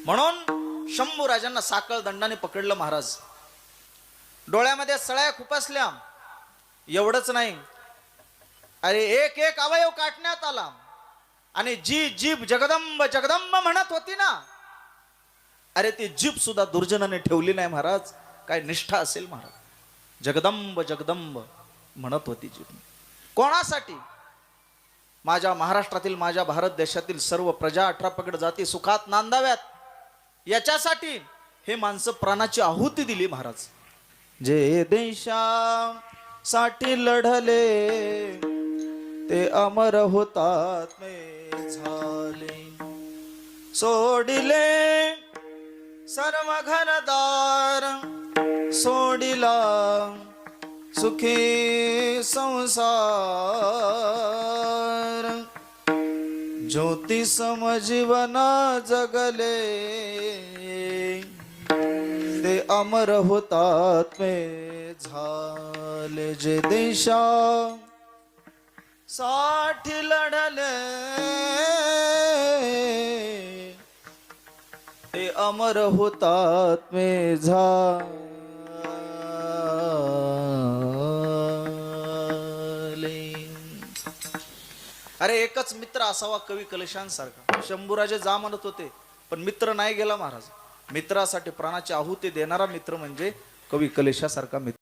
म्हणून शंभूराजांना साकळ दंडाने पकडलं महाराज. डोळ्यामध्ये सळ्या खुपसल्या. एवढंच नाही, अरे एक एक अवयव काटण्यात आला. आणि जी जीभ जगदंब जगदंब म्हणत होती ना, अरे ती जीभ सुद्धा दुर्जनाने ठेवली नाही महाराज. काय निष्ठा असेल महाराज. जगदंब जगदंब म्हणत होती जीभ. कोणासाठी? माझ्या महाराष्ट्रातील, माझ्या भारत देशातील सर्व प्रजा 18 पगड जाती सुखात नांदाव्यात, याच्यासाठी हे माणसं प्राणाची आहुती दिली महाराज. जे देशासाठी लढले ते अमर होतात मे झाले. सोडिले सर्व घरदार, सोडिला सुखी संसार. ज्योती समजीवन जगले ते अमर होतात मे झाले. जे देशा साठी लढले ते अमर होतात मे झाले. अरे एकच मित्र असावा कवी कलेशांसारखा. शंभूराजे जा म्हणत होते, पण मित्र नाही गेला महाराज. मित्रासाठी प्राणाची आहुती देणारा मित्र म्हणजे कवी कलेशासारखा मित्र.